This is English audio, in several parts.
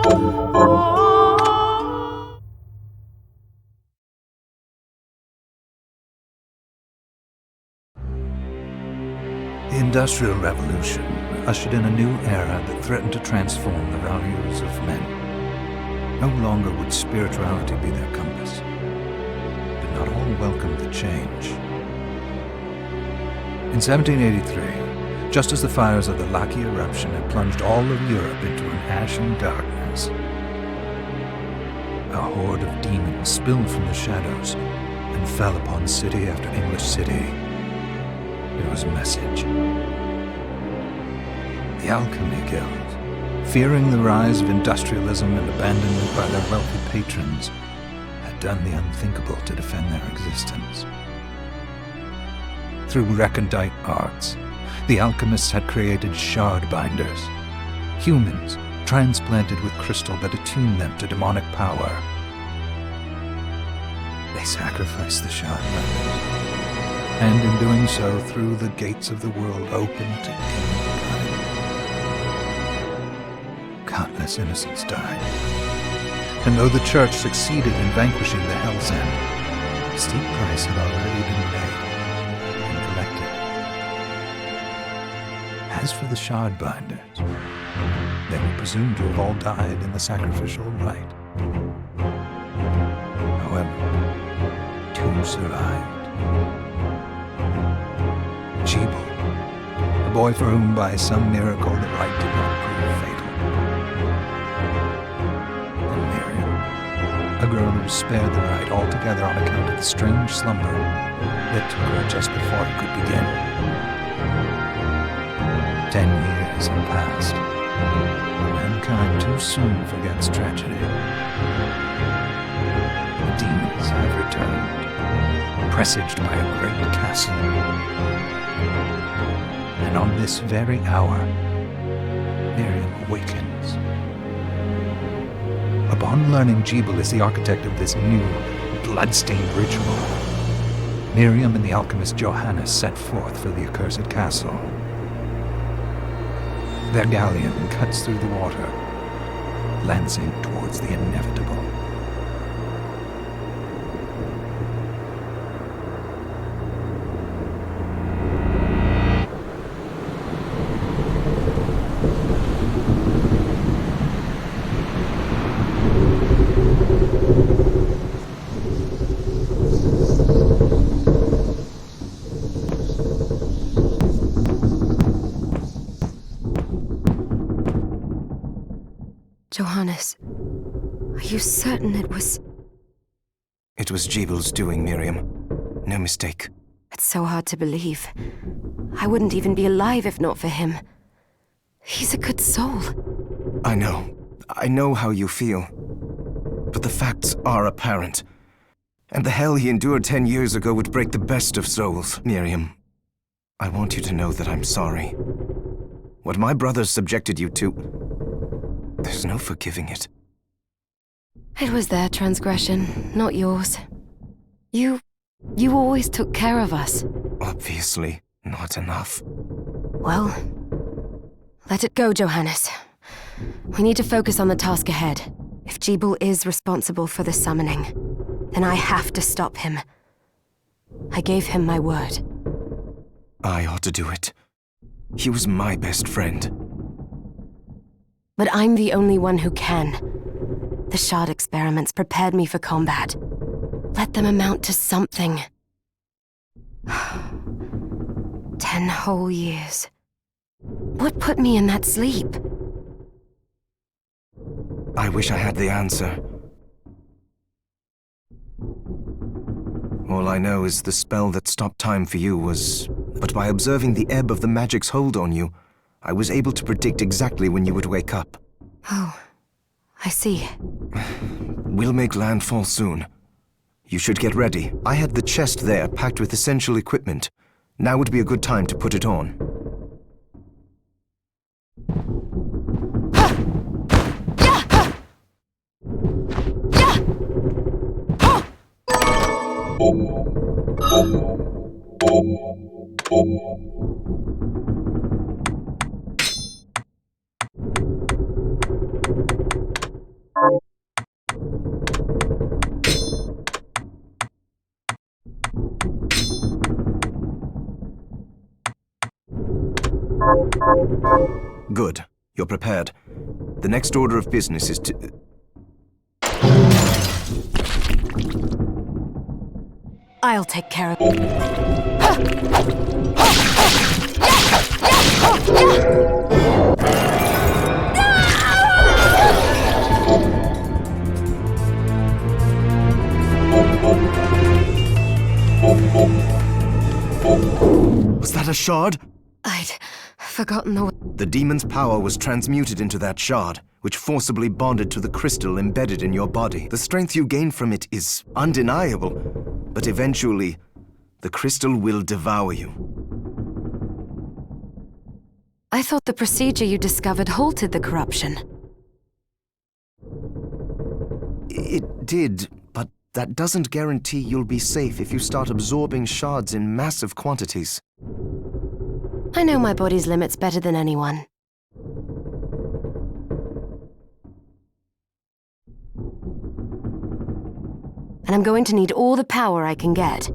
The Industrial Revolution ushered in a new era that threatened to transform the values of men. No longer would spirituality be their compass, but not all welcomed the change. In 1783, just as the fires of the Laki eruption had plunged all of Europe into an ashen darkness, a horde of demons spilled from the shadows and fell upon city after English city. It was a message. The Alchemy Guild, fearing the rise of industrialism and abandonment by their wealthy patrons, had done the unthinkable to defend their existence. Through recondite arts, the alchemists had created shard binders, humans transplanted with crystal that attuned them to demonic power. They sacrificed the shard binders, and in doing so threw the gates of the world open to humankind. Countless innocents died, and though the Church succeeded in vanquishing the Hell's End, a steep price had already been paid and collected. As for the shard binders, they were presumed to have all died in the sacrificial rite. However, two survived. Jebel, a boy for whom by some miracle the rite did not prove fatal. And Miriam, a girl who was spared the rite altogether on account of the strange slumber that took her just before it could begin. 10 years have passed. Mankind too soon forgets tragedy. The demons have returned, presaged by a great castle. And on this very hour, Miriam awakens. Upon learning Jebel is the architect of this new, bloodstained ritual, Miriam and the alchemist Johannes set forth for the accursed castle. Their galleon cuts through the water, lancing towards the inevitable. Johannes, are you certain it was... It was Jebel's doing, Miriam. No mistake. It's so hard to believe. I wouldn't even be alive if not for him. He's a good soul. I know how you feel. But the facts are apparent. And the hell he endured 10 years ago would break the best of souls. Miriam, I want you to know that I'm sorry. What my brothers subjected you to... there's no forgiving it. It was their transgression, not yours. You always took care of us. Obviously, not enough. Well, let it go, Johannes. We need to focus on the task ahead. If Jebel is responsible for the summoning, then I have to stop him. I gave him my word. I ought to do it. He was my best friend. But I'm the only one who can. The shard experiments prepared me for combat. Let them amount to something. 10 whole years. What put me in that sleep? I wish I had the answer. All I know is the spell that stopped time for you was... but by observing the ebb of the magic's hold on you, I was able to predict exactly when you would wake up. Oh, I see. We'll make landfall soon. You should get ready. I had the chest there packed with essential equipment. Now would be a good time to put it on. Good. You're prepared. The next order of business is to... I'll take care of it. Was that a shard? I'd forgotten the... The demon's power was transmuted into that shard, which forcibly bonded to the crystal embedded in your body. The strength you gain from it is undeniable, but eventually, the crystal will devour you. I thought the procedure you discovered halted the corruption. It did, but that doesn't guarantee you'll be safe if you start absorbing shards in massive quantities. I know my body's limits better than anyone. And I'm going to need all the power I can get.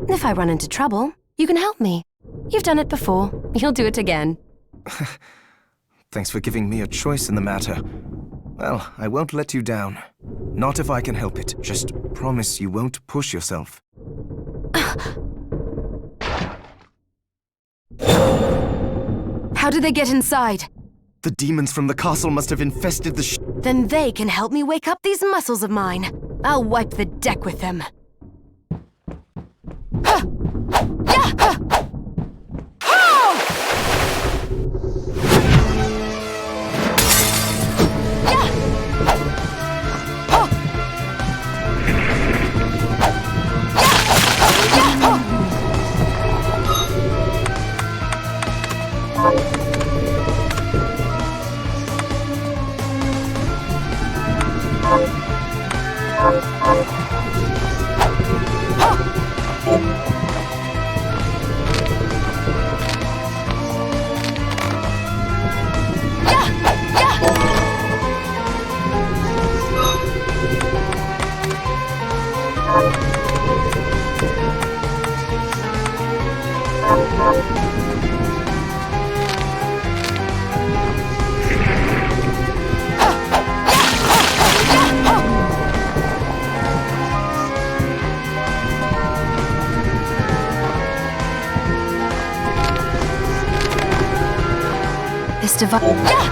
If I run into trouble, you can help me. You've done it before. You'll do it again. Thanks for giving me a choice in the matter. Well, I won't let you down. Not if I can help it. Just promise you won't push yourself. How did they get inside? The demons from the castle must have infested the Then they can help me wake up these muscles of mine. I'll wipe the deck with them. This device...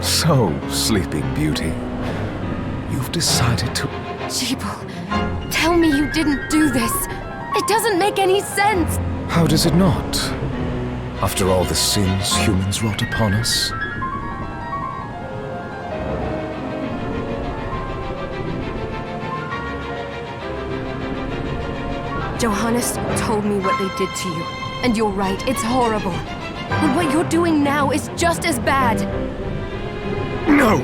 So, Sleeping Beauty, you've decided to... Jeeble, tell me you didn't do this. It doesn't make any sense. How does it not? After all the sins humans wrought upon us? Johannes told me what they did to you. And you're right, it's horrible. But what you're doing now is just as bad. No!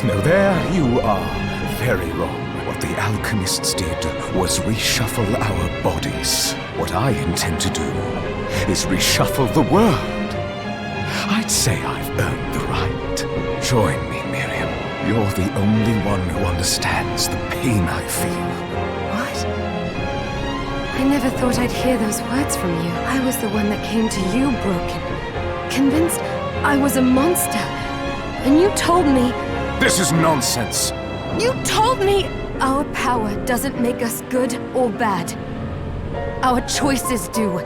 No, there you are very wrong. What the alchemists did was reshuffle our bodies. What I intend to do is reshuffle the world. I'd say I've earned the right. Join me, Miriam. You're the only one who understands the pain I feel. What? I never thought I'd hear those words from you. I was the one that came to you broken. Convinced I was a monster. And you told me... This is nonsense! You told me our power doesn't make us good or bad. Our choices do.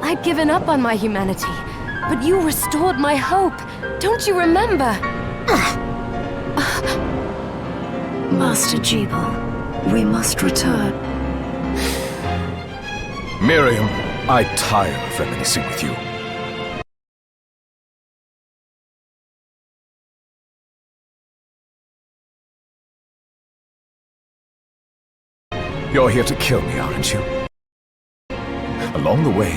I'd given up on my humanity, but you restored my hope. Don't you remember? Master Jeeble, we must return. Miriam, I tire of reminiscing with you. You're here to kill me, aren't you? Along the way,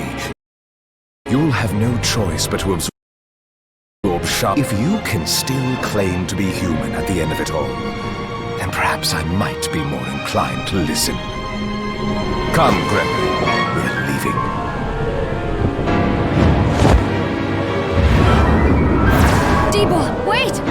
you'll have no choice but to absorb sharp. If you can still claim to be human at the end of it all, then perhaps I might be more inclined to listen. Come, Gremlin. We're leaving. Jeeble, wait!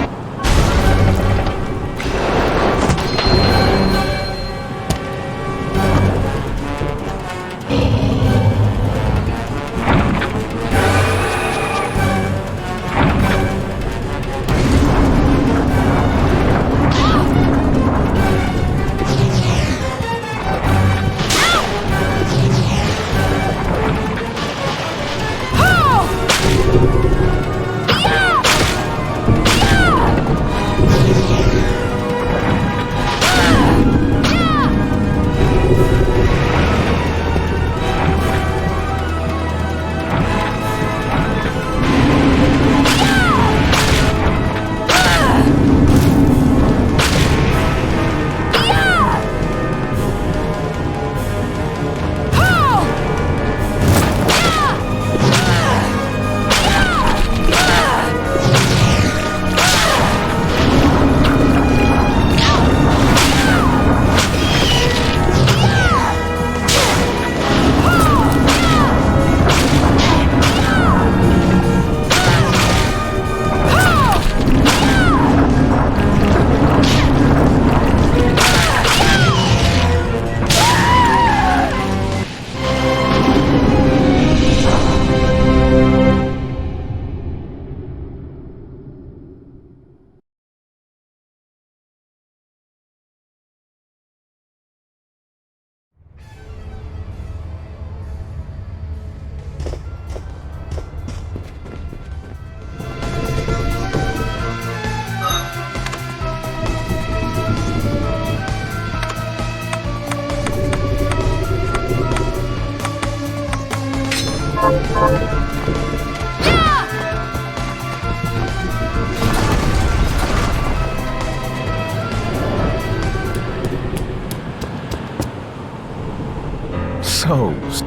souls.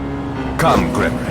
Come, Gregory.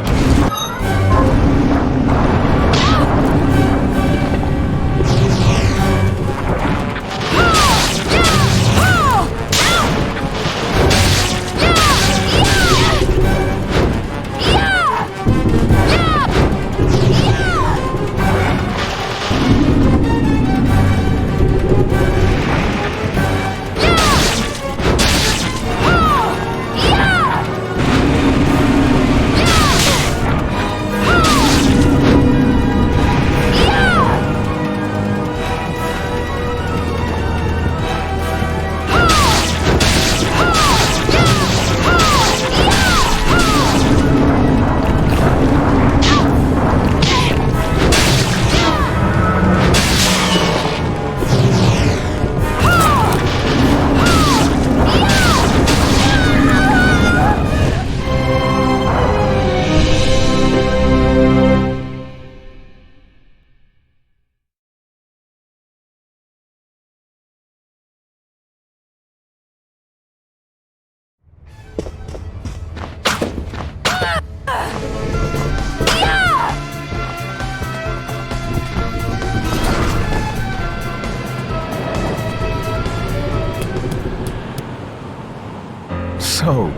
So,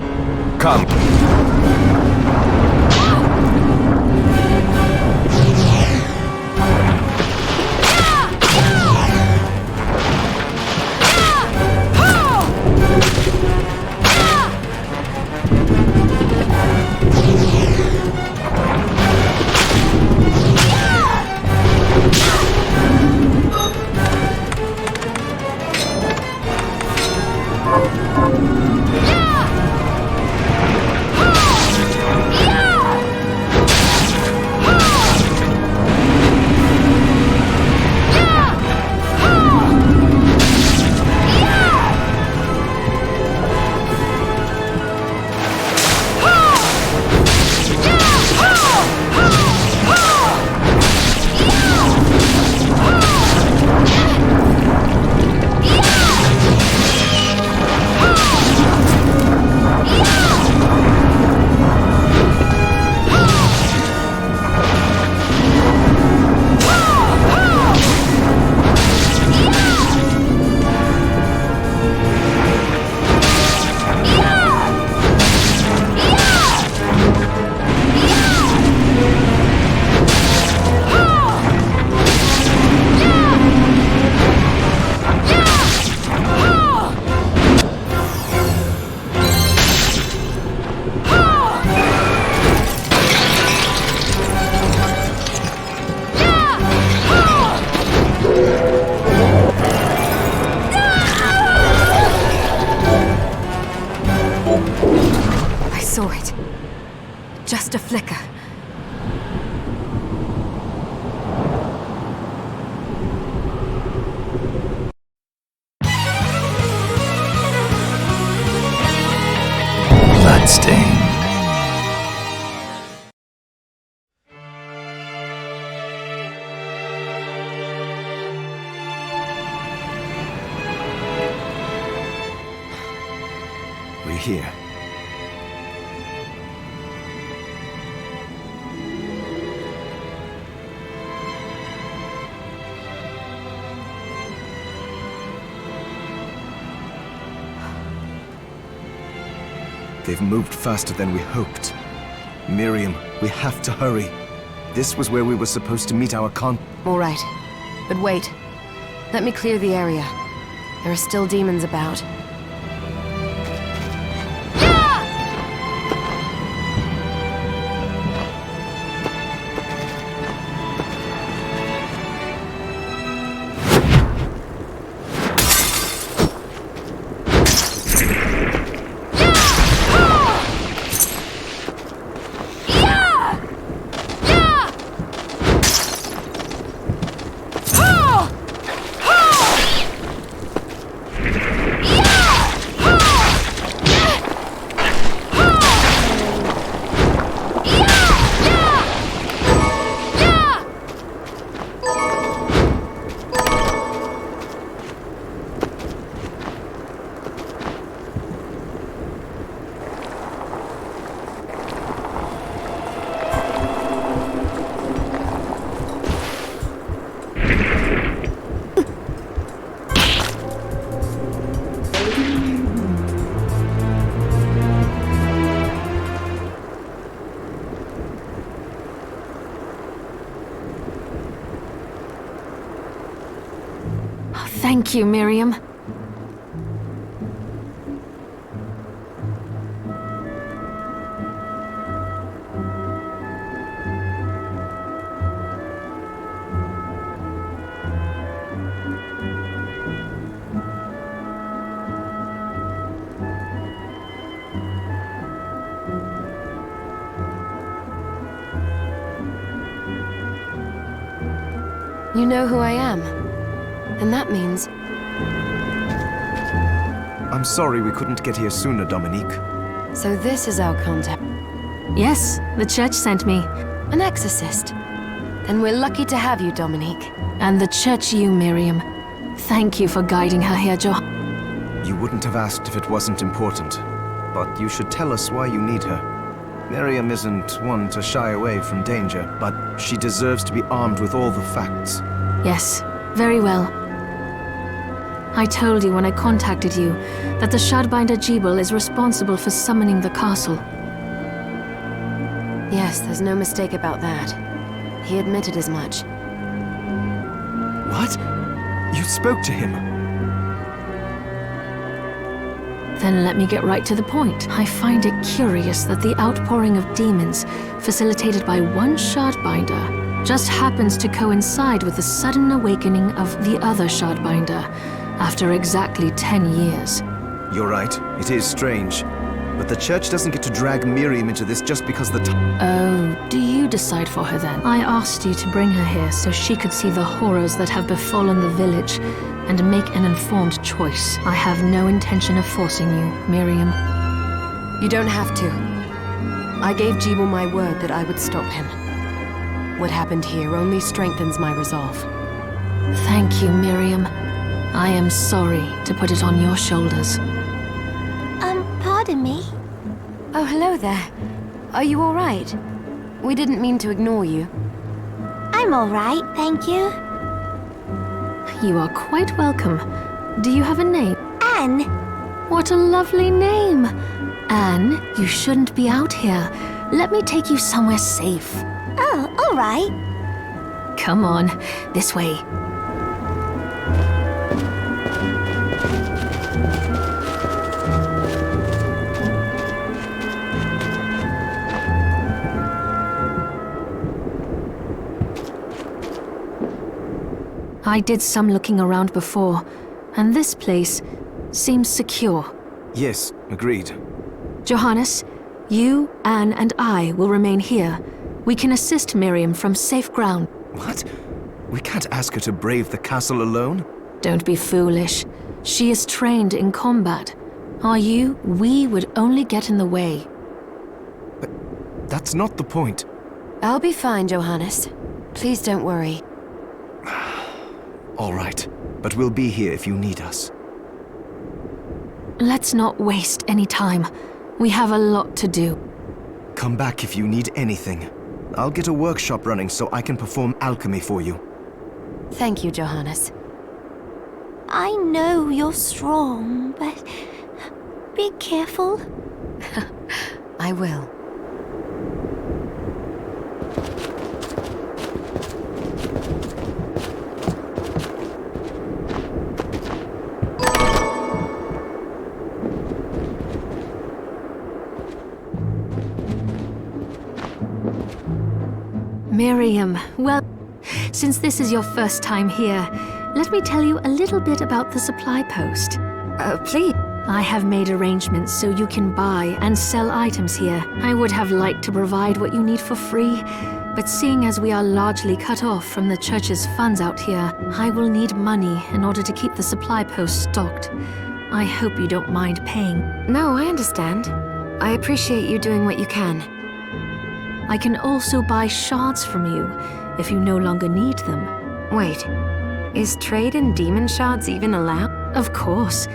come. Just a flicker. Bloodstained. We're here. They've moved faster than we hoped. Miriam, we have to hurry. This was where we were supposed to meet our All right. But wait. Let me clear the area. There are still demons about. Yeah! Thank you, Miriam. You know who I am. And that means... I'm sorry we couldn't get here sooner, Dominique. So this is our contact. Yes, the church sent me. An exorcist. Then we're lucky to have you, Dominique. And the church you, Miriam. Thank you for guiding her here, You wouldn't have asked if it wasn't important. But you should tell us why you need her. Miriam isn't one to shy away from danger, but she deserves to be armed with all the facts. Yes, very well. I told you when I contacted you that the Shardbinder Jebel is responsible for summoning the castle. Yes, there's no mistake about that. He admitted as much. What? You spoke to him? Then let me get right to the point. I find it curious that the outpouring of demons, facilitated by one Shardbinder, just happens to coincide with the sudden awakening of the other Shardbinder, after exactly 10 years. You're right, it is strange. But the church doesn't get to drag Miriam into this just because the Oh, do you decide for her then? I asked you to bring her here so she could see the horrors that have befallen the village and make an informed choice. I have no intention of forcing you, Miriam. You don't have to. I gave Jebel my word that I would stop him. What happened here only strengthens my resolve. Thank you, Miriam. I am sorry to put it on your shoulders. Pardon me? Oh, hello there. Are you all right? We didn't mean to ignore you. I'm all right, thank you. You are quite welcome. Do you have a name? Anne. What a lovely name! Anne, you shouldn't be out here. Let me take you somewhere safe. Oh, all right. Come on, this way. I did some looking around before, and this place seems secure. Yes, agreed. Johannes, you, Anne, and I will remain here. We can assist Miriam from safe ground. What? We can't ask her to brave the castle alone? Don't be foolish. She is trained in combat. Are you? We would only get in the way. That's not the point. I'll be fine, Johannes. Please don't worry. All right, but we'll be here if you need us. Let's not waste any time. We have a lot to do. Come back if you need anything. I'll get a workshop running so I can perform alchemy for you. Thank you, Johannes. I know you're strong, but be careful. I will. Miriam, well, since this is your first time here, let me tell you a little bit about the supply post. Please. I have made arrangements so you can buy and sell items here. I would have liked to provide what you need for free, but seeing as we are largely cut off from the church's funds out here, I will need money in order to keep the supply post stocked. I hope you don't mind paying. No, I understand. I appreciate you doing what you can. I can also buy shards from you if you no longer need them. Wait, is trade in demon shards even allowed? Of course.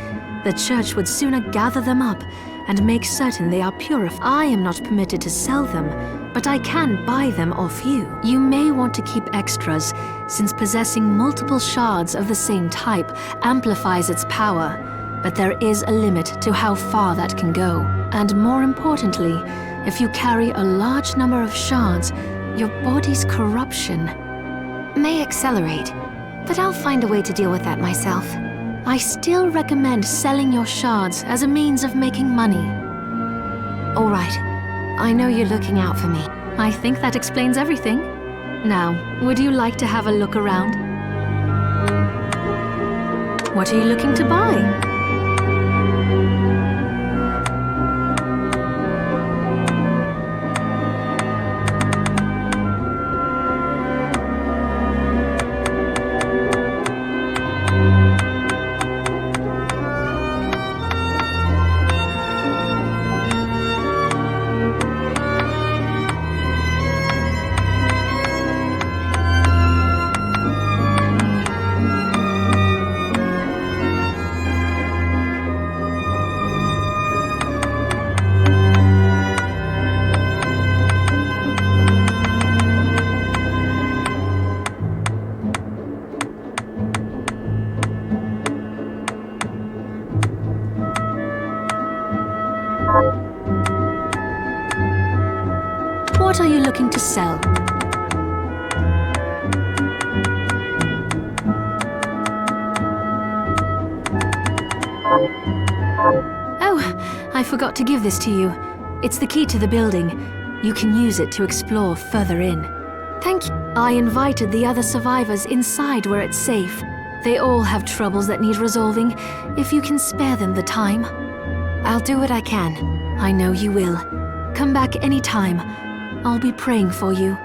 The church would sooner gather them up and make certain they are purified. I am not permitted to sell them, but I can buy them off you. You may want to keep extras, since possessing multiple shards of the same type amplifies its power, but there is a limit to how far that can go. And more importantly, if you carry a large number of shards, your body's corruption May accelerate. But I'll find a way to deal with that myself. I still recommend selling your shards as a means of making money. All right. I know you're looking out for me. I think that explains everything. Now, would you like to have a look around? What are you looking to buy? What are you looking to sell? Oh, I forgot to give this to you. It's the key to the building. You can use it to explore further in. Thank you. I invited the other survivors inside where it's safe. They all have troubles that need resolving, if you can spare them the time. I'll do what I can. I know you will. Come back anytime. I'll be praying for you.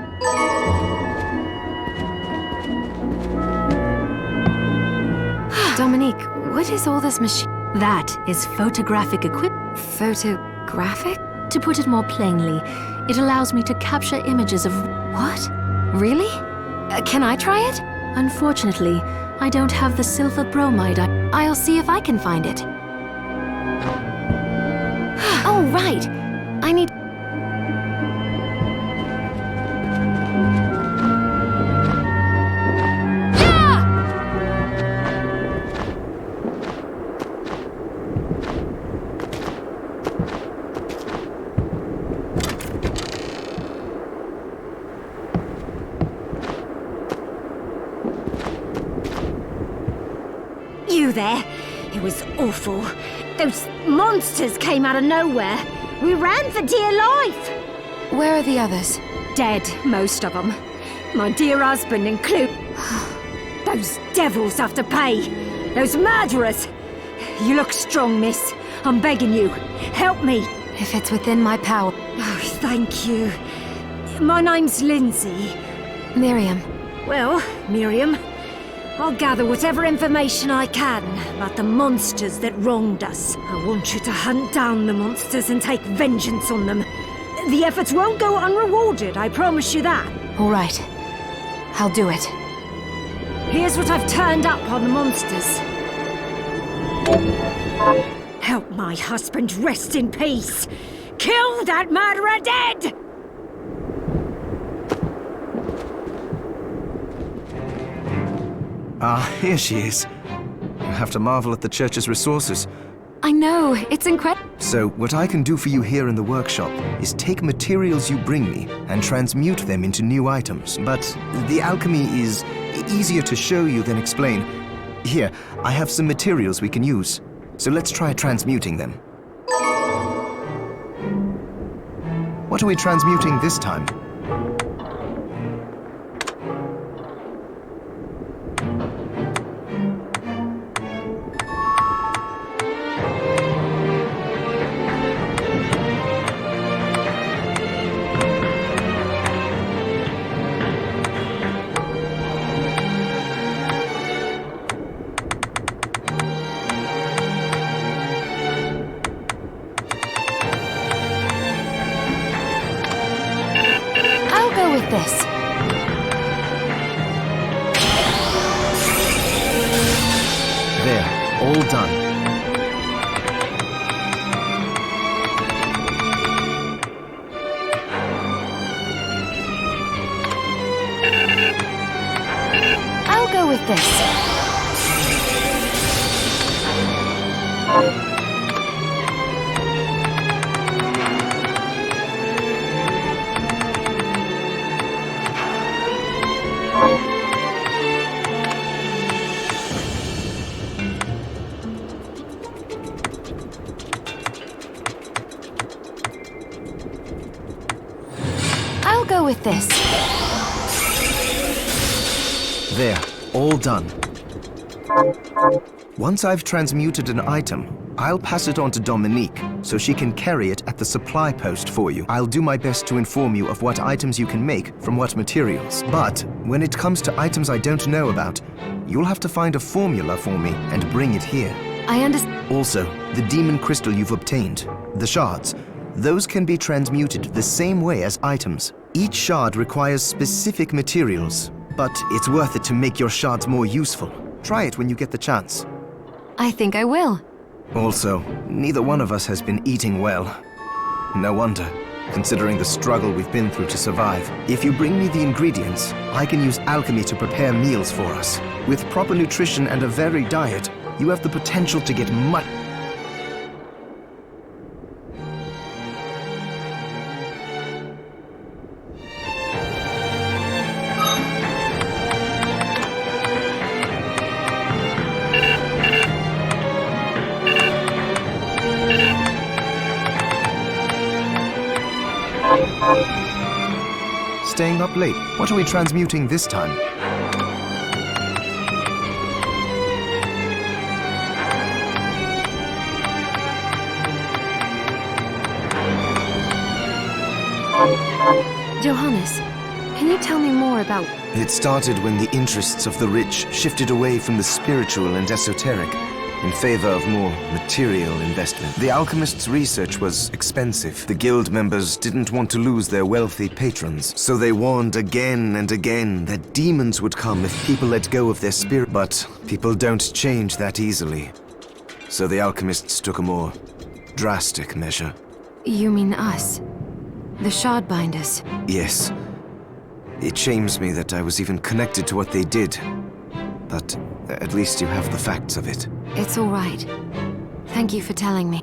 Dominique, what is all this machine? That is photographic equipment. Photographic? To put it more plainly, it allows me to capture images of... What? Really? Can I try it? Unfortunately, I don't have the silver bromide. I'll see if I can find it. Oh, right. I need... You there? It was awful. Those monsters came out of nowhere. We ran for dear life. Where are the others? Dead, most of them. My dear husband included. Those devils have to pay. Those murderers. You look strong, miss. I'm begging you. Help me. If it's within my power. Oh, thank you. My name's Lindsay. Miriam. Well, Miriam, I'll gather whatever information I can about the monsters that wronged us. I want you to hunt down the monsters and take vengeance on them. The efforts won't go unrewarded, I promise you that. All right. I'll do it. Here's what I've turned up on the monsters. Help my husband rest in peace. Kill that murderer dead! Ah, here she is. You have to marvel at the church's resources. I know, it's incredible. So, what I can do for you here in the workshop is take materials you bring me and transmute them into new items. But the alchemy is easier to show you than explain. Here, I have some materials we can use. So let's try transmuting them. What are we transmuting this time? I'll go with this. There, all done. I'll go with this. with this. There, all done. Once I've transmuted an item, I'll pass it on to Dominique, so she can carry it at the supply post for you. I'll do my best to inform you of what items you can make from what materials. But when it comes to items I don't know about, you'll have to find a formula for me and bring it here. I understand. Also, the demon crystal you've obtained, the shards, those can be transmuted the same way as items. Each shard requires specific materials, but it's worth it to make your shards more useful. Try it when you get the chance. I think I will. Also, neither one of us has been eating well. No wonder, considering the struggle we've been through to survive. If you bring me the ingredients, I can use alchemy to prepare meals for us. With proper nutrition and a varied diet, you have the potential to get much... Staying up late. What are we transmuting this time? Johannes, can you tell me more about... It started when the interests of the rich shifted away from the spiritual and esoteric in favor of more material investment. The alchemist's research was expensive. The guild members didn't want to lose their wealthy patrons, so they warned again and again that demons would come if people let go of their spirit. But people don't change that easily. So the alchemists took a more drastic measure. You mean us? The Shardbinders? Yes. It shames me that I was even connected to what they did. But at least you have the facts of it. It's all right. Thank you for telling me.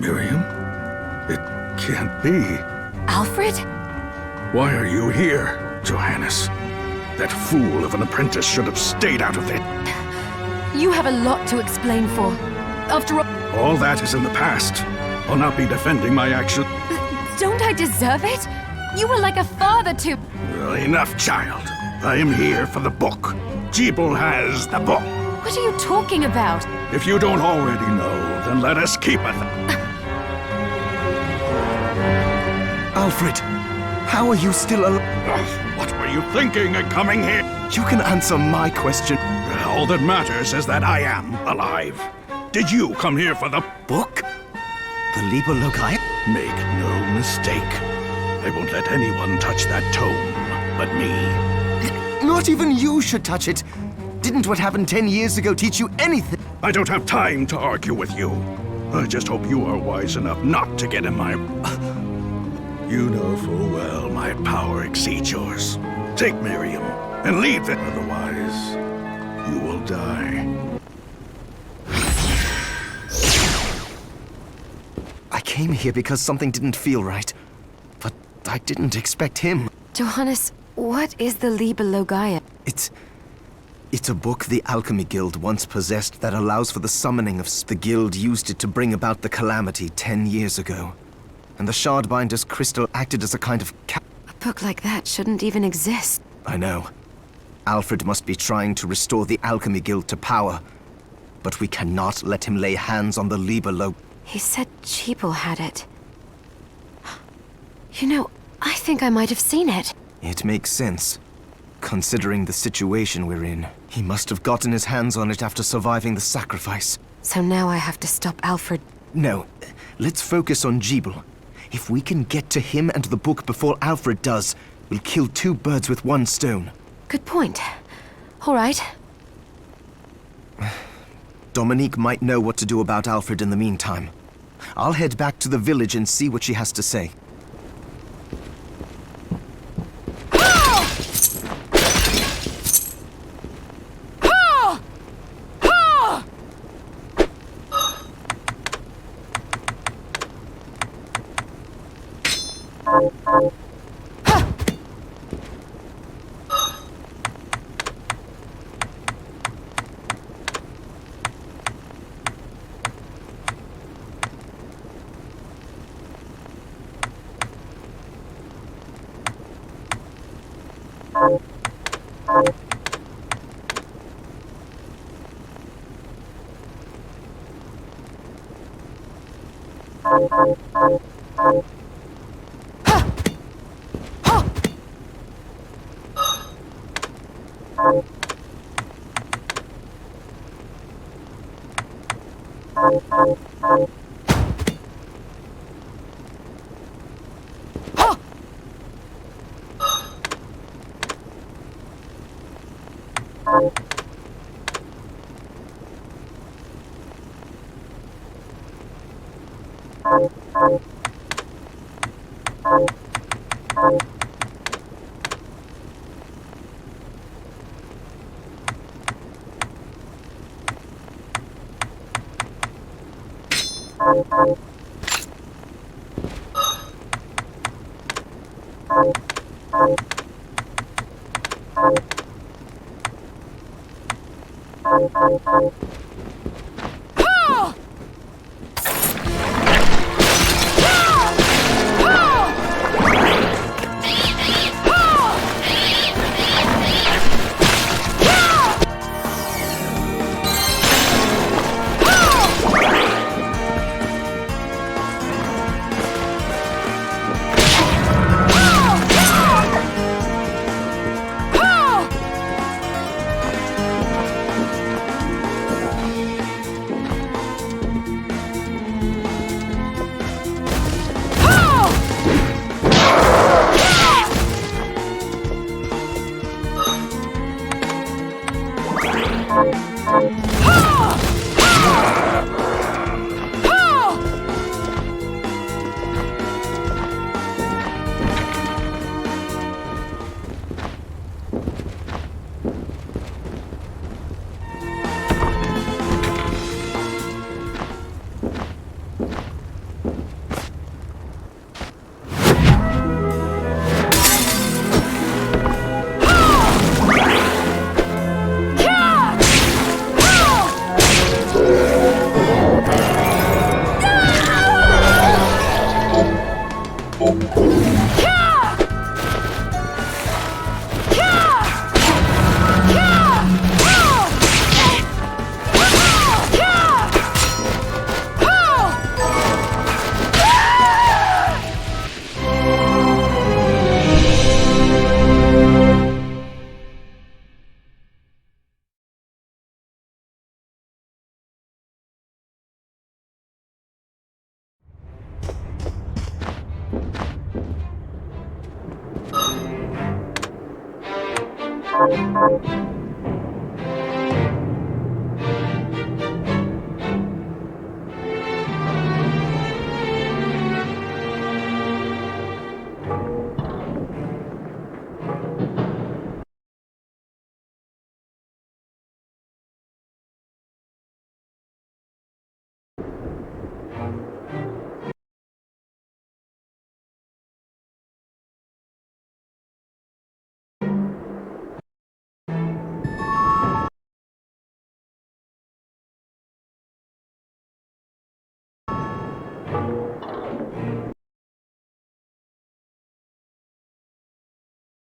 Miriam? It can't be. Alfred? Why are you here, Johannes? That fool of an apprentice should have stayed out of it. You have a lot to explain for. After all... All that is in the past. I'll not be defending my action. Don't I deserve it? You were like a father to... Well, enough, child. I am here for the book. Jeeble has the book. What are you talking about? If you don't already know, then let us keep it. Alfred, how are you still alive? What were you thinking of coming here? You can answer my question. All that matters is that I am alive. Did you come here for the Book? The Liber Loci? Make no mistake. I won't let anyone touch that tome but me. Not even you should touch it. Didn't what happened 10 years ago teach you anything? I don't have time to argue with you. I just hope you are wise enough not to get in my... You know full well my power exceeds yours. Take Miriam and leave it. Otherwise, You will die. I came here because something didn't feel right. But I didn't expect him. Johannes, what is the Liber Logaia? It's a book the Alchemy Guild once possessed that allows for the summoning of... The Guild used it to bring about the calamity 10 years ago. And the Shardbinder's crystal acted as a kind of A book like that shouldn't even exist. I know. Alfred must be trying to restore the Alchemy Guild to power. But we cannot let him lay hands on the Liber Log... He said Cheeple had it. You know, I think I might have seen it. It makes sense. Considering the situation we're in, he must have gotten his hands on it after surviving the sacrifice. So now I have to stop Alfred. No, let's focus on Jeeble. If we can get to him and the book before Alfred does, we'll kill 2 birds with 1 stone. Good point. All right. Dominique might know what to do about Alfred in the meantime. I'll head back to the village and see what she has to say.